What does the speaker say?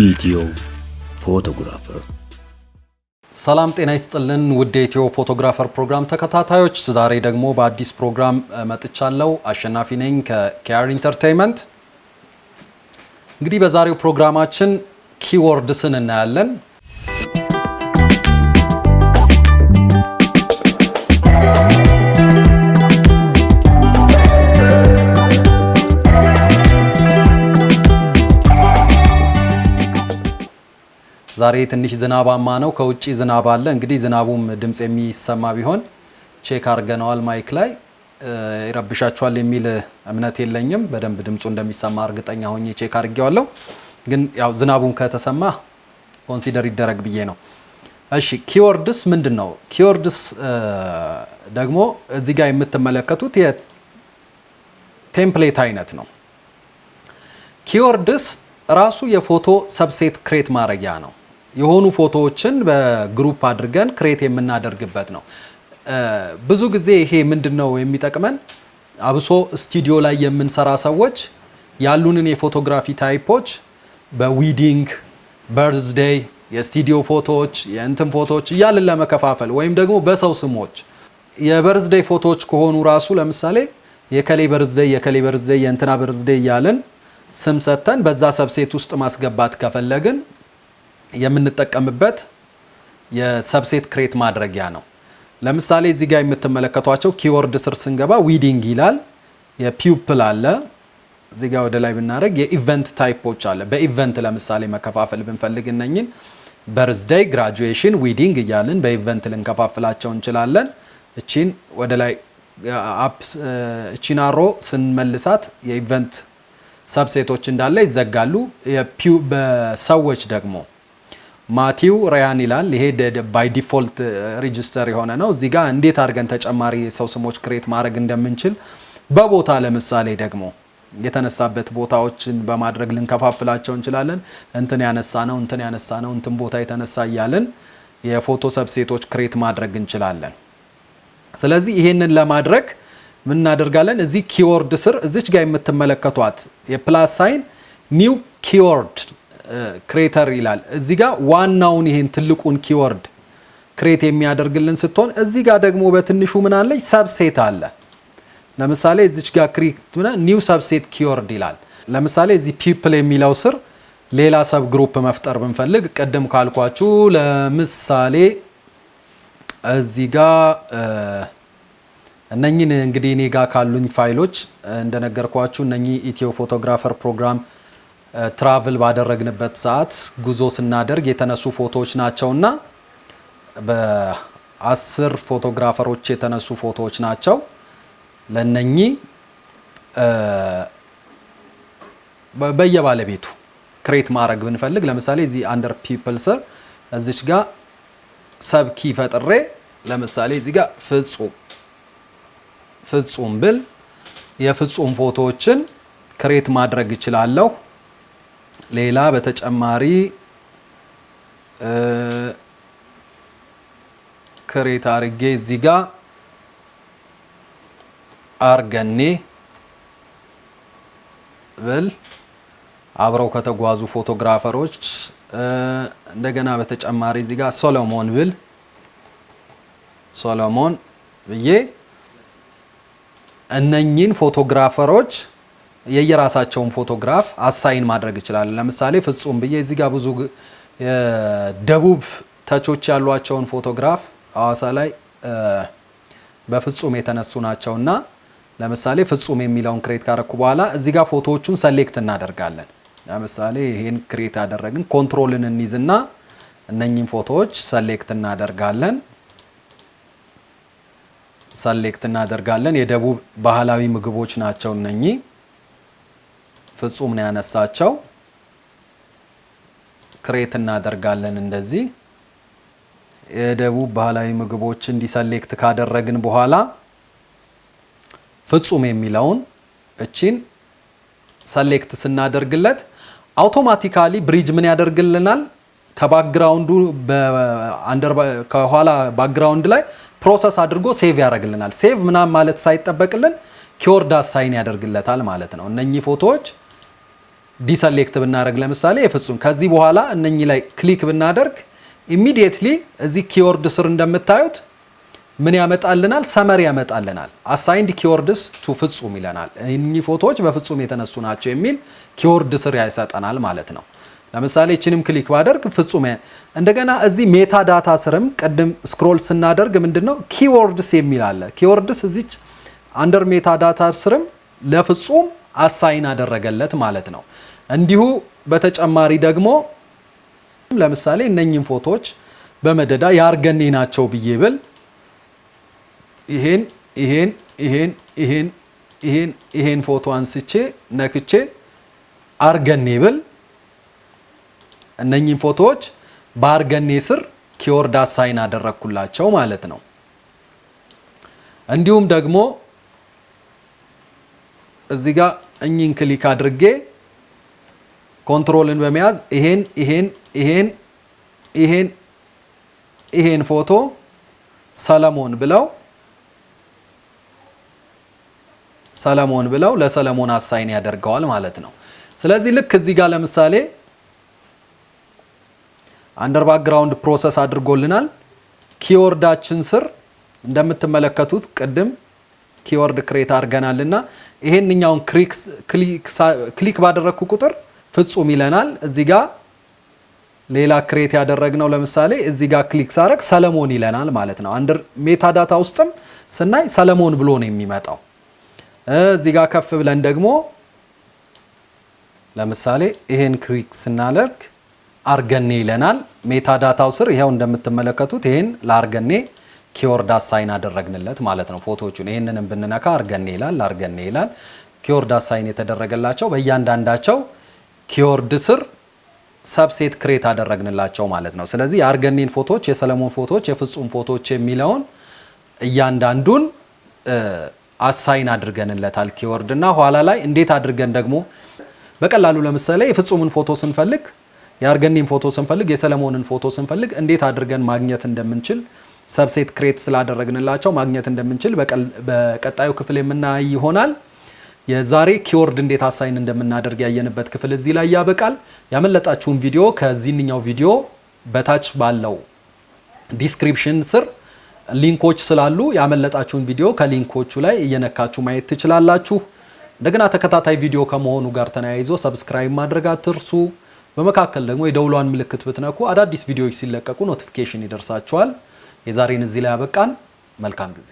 ኢትዮ ፎቶግራፈር ሰላም ጤና ይስጥልን ውድ ኢትዮ ፎቶግራፈር ፕሮግራም ተከታታዮች ዛሬ ደግሞ በአዲስ ፕሮግራም መጥቻለሁ አሸናፊ ነኝ ከኬአር ኢንተርቴይመንት እንግዲህ በዛሬው ፕሮግራማችን ኪወርድስን እናያለን ዛሬ ትንሽ ዝናባማ ነው ከውጪ ዝናብ አለ እንግዲህ ዝናቡም ድምጽ የሚሰማ ቢሆን ቼክ አርገናል ማይክ ላይ ይረብሻችኋል የሚል እምነት የለኝም በደንብ ድምጹ እንደሚሰማ እርግጠኛ ሆኜ ቼክ አርጌዋለሁ ግን ያው ዝናቡን ከተሰማ ኮንሲደር ይደረግ ብዬ ነው እሺ ኪወርድስ ምንድነው ኪወርድስ ደግሞ እዚህ ጋር የምትመለከቱት የቴምፕሌት አይነት ነው ኪወርድስ ራሱ የፎቶ ሰብሴት ክሬት ማድረጊያ ነው የሆኑ ፎቶዎችን በግሩፕ አድርገን ክሬት የምናደርግበት ነው ብዙ ጊዜ ይሄ ምንድነው የሚጠቅመን አብሶ ስቱዲዮ ላይ የምንሰራ ሰዎች ያሉንን የፎቶግራፊ ታይፖች በዊዲንግ በርዝዴይ የስቱዲዮ ፎቶዎች የእንትን ፎቶዎች እያልን ለመከፋፈል ወይም ደግሞ በሰው ስሞች የበርዝዴይ ፎቶዎች ከሆኑ ራሱ ለምሳሌ የከሌ በርዝዴይ የእንትና በርዝዴይ እያልን ስም ሰጥተን በዛ ሰብሴት ውስጥ ማስገባት ከፈለግን የምንጠቀምበት የሰብሴት ክሬት ማድረጊያ ነው ለምሳሌ እዚህ ጋር የምትመለከቷቸው ኪወርድ ስር ስንገባ ዊዲንግ ይላል የፒፕል አለ እዚህ ጋር ወደ ላይ ብናረግ የኢቨንት ታይፖች አለ በኢቨንት ለምሳሌ መከፋፈል ብንፈልግ እነኝን በርዝዴይ ግራጁዌሽን ዊዲንግ እያልን በኢቨንት ልንከፋፍላቸው እንችላለን እቺን ወደ ላይ እቺን አሮ ስንመልሳት የኢቨንት ሰብሴቶች እንዳለ ይዘጋሉ በሰዎች ደግሞ ማቲው ራያን ይላል ይሄ ባይ ዲፎልት ሬጂስተር የሆነ ነው እዚህ ጋር እንዴት አድርገን ተጨማሪ ሰው ስሞች ክሬት ማድረግ እንደምንችል በቦታ ለምሳሌ ደግሞ የተነሳበት ቦታዎችን በማድረግ ልንከፋፍላቸው እንችላለን እንትን ያነሳ ነው እንትን ቦታ የተነሳ ይያለን የፎቶ ሰብሴቶች ክሬት ማድረግ እንችላለን ስለዚህ ይሄንን ለማድረግ ምን እናደርጋለን እዚህ ኪወርድ ስር እዚች ጋር የምትመለከቷት የፕላስ ሳይን ኒው ኪወርድ ክሬተር ይላል እዚህ ጋር ዋናውን ይሄን ትልቁን ኪወርድ ክሬት የሚያደርግልን ስትሆን እዚህ ጋር ደግሞ በትንሹ ምን አለ ሰብሴት አለ ለምሳሌ እዚች ጋር ክሬት ኒው ሰብሴት ኪወርድ ይላል ለምሳሌ እዚህ ፒፕል የሚለው ስር ሌላ ሰብ ግሩፕ መፍጠር ብንፈልግ ቀደም ካልኳችሁ ለምሳሌ እዚህ ጋር እነኚህን እንግዲህ እኔ ጋር ካሉኝ ፋይሎች እንደነገርኳችሁ እነኚህ ኢትዮ ፎቶግራፈር ፕሮግራም ትራቭል ባደረግንበት ሰዓት ጉዞ ስናደርግ የተነሱ ፎቶዎች ናቸውና በ10 ፎቶግራፈሮች የተነሱ ፎቶዎች ናቸው ለነኚህ በየባለቤቱ ክሬት ማድረግ ብንፈልግ ለምሳሌ እዚህ አንደር ፒፕል ስር እዚች ጋር ሰብ ኪ ፈጥሬ ለምሳሌ እዚህ ጋር ፍጹም ብል የፍጹም ፎቶዎችን ክሬት ማድረግ ይችላልው ሌላ በተጨማሪ ክሬት አርጌ እዚህ ጋር አርገኔ ብል አብረው ከተጓዙ ፎቶግራፈሮች እንደገና በተጨማሪ እዚህ ጋር ሶሎሞን ብዬ እነኚህን ፎቶግራፈሮች የየራሳቸውን ፎቶግራፍ አሳይን ማድረግ ይችላል ለምሳሌ ፍጹም ብዬ እዚህ ጋር ብዙ ደቡብ ተቾች ያሏቸውን ፎቶግራፍ አዋሳ ላይ በፍጹም የተነሱ ናቸውና ለምሳሌ ፍጹም የሚለውን ክሬት ካረኩ በኋላ እዚህ ጋር ፎቶዎቹን ሰሌክት እናደርጋለን ለምሳሌ ይሄን ክሬት ያደረግን ኮንትሮልን እንይዝና እነኚህን ፎቶዎች ሰሌክት እናደርጋለን የደቡብ ባህላዊ ምግቦች ናቸው እነኚህ ፍጹም ነው ያነሳቸው ክሬት እናደርጋለን እንደዚህ የደቡብ ባህላዊ ምግቦች እንዲሰሌክት ካደረግን በኋላ ፍጹም የሚለውን እቺን ሰሌክት ስናደርግለት አውቶማቲካሊ ብሪጅ ምን ያደርግልናል ከባክግራውንዱ ከኋላ ባክግራውንድ ላይ ፕሮሰስ አድርጎ ሴቭ ያደርግልናል ሴቭ ምናምን ማለት ሳይጠበቅልን ኪወርድ አሳይን ያደርግለታል ማለት ነው እነኚህ ፎቶዎች ዲሰሌክት ብናደርግ ለምሳሌ የፍጹም ከዚህ በኋላ እነኚህ ላይ ክሊክ ብናደርግ ኢሚዲየትሊ እዚህ ኪወርድ ስር እንደምታዩት ምን ያመጣልናል ሰመሪ ያመጣልናል አሳይንድ ኪወርድስ ቱ ፍጹም ይለናል እነኚህ ፎቶዎች በፍጹም የተነሱ ናቸው የሚል ኪወርድ ስር ያይሰጠናል ማለት ነው ለምሳሌ እቺንም ክሊክ ባደርግ ፍጹም እንደገና እዚህ ሜታ ዳታ ስርም ቀደም ስክሮል ስናደርግ ምንድነው ኪወርድስ የሚል አለ ኪወርድስ እዚች አንደር ሜታ ዳታ ስርም ለፍጹም አሳይን አደረገለት ማለት ነው እንዲሁ በተጨማሪ ደግሞ ለምሳሌ እነኚህን ፎቶዎች በመደዳ ያርገኔ ናቸው ብዬብል ይሄን ፎቶ አንስቼ ነክቼ አርገኔ ብል እነኚህን ፎቶዎች በአርገኔ ስር ኪወርድ አሳይን አደረኩላቸው ማለት ነው እንዲሁም ደግሞ እዚህ ጋር እኚህን ክሊክ አድርጌ ኮንትሮልን በመያዝ ይሄን ፎቶ ሰለሞን ብለው ለሰለሞን አሳይን ያደርገዋል ማለት ነው ስለዚህ ልክ እዚህ ጋር ለምሳሌ አንደር ባክግራውንድ ፕሮሰስ አድርጎልናል ኪወርዳችን ስር እንደምትመለከቱት ቀደም ኪወርድ ክሬት አድርገናልና ይሄንኛውን ክሊክ ባደረኩ ቁጥር ፍጹም ይለናል እዚህ ጋር ሌላ ክሬት ያደረግነው ለምሳሌ እዚህ ጋር ክሊክ ሳረግ ሰለሞን ይለናል ማለት ነው አንደር ሜታ ዳታ ውስጥም ስናይ ሰለሞን ብሎ ነው የሚመጣው እዚህ ጋር ከፍ ብለን ደግሞ ለምሳሌ ይሄን ክሊክ ስናደርግ አርገኔ ይለናል ሜታ ዳታው ስር ይሄው እንደምትመለከቱት ይሄን ለአርገኔ ኪወርድ አሳይን አደረግንለት ማለት ነው ፎቶዎቹን ይሄንንም ብንነካ አርገኔ ይላል ኪወርድ አሳይን የተደረገላቸው በእያንዳንዳቸው ኪወርድ ስር ሰብሴት ክሬት አደረግንላቸው ማለት ነው ስለዚህ የአርገኔን ፎቶዎች የሰለሞን ፎቶዎች የፍጹም ፎቶዎች የሚለውን እያንዳንዱን አሳይን አድርገንለታል ኪወርድና ኋላ ላይ እንዴት አድርገን ደግሞ በቀላሉ ለምሳሌ የፍጹምን ፎቶ ስንፈልግ የአርገኔን ፎቶ ስንፈልግ የሰለሞንን ፎቶ ስንፈልግ እንዴት አድርገን ማግኘት እንደምንችል ሰብሴት ክሬት ስላደረግንላቸው ማግኘት እንደምንችል በቀጣዩ ክፍል የምናይ ይሆናል የዛሬ ኪወርድ እንዴት አሳይን እንደምናደርግ ያየንበት ክፍል እዚህ ላይ ያበቃል ያመለጣችሁን ቪዲዮ ከዚህኛው ቪዲዮ በታች ባለው ዲስክሪፕሽን ስር ሊንኮች ስላሉ ያመለጣችሁን ቪዲዮ ከሊንኮቹ ላይ እየነካችሁ ማየት ትችላላችሁ እንደገና ተከታታይ ቪዲዮ ከመሆኑ ጋር ተያይዞ ሰብስክራይብ ማድረግ አትርሱ በመካከል ደግሞ የደውሏን ምልክት ብትነኩ አዳዲስ ቪዲዮዎች ሲለቀቁ ኖቲፊኬሽን ይደርሳችኋል የዛሬን እዚህ ላይ ያበቃን መልካም ጊዜ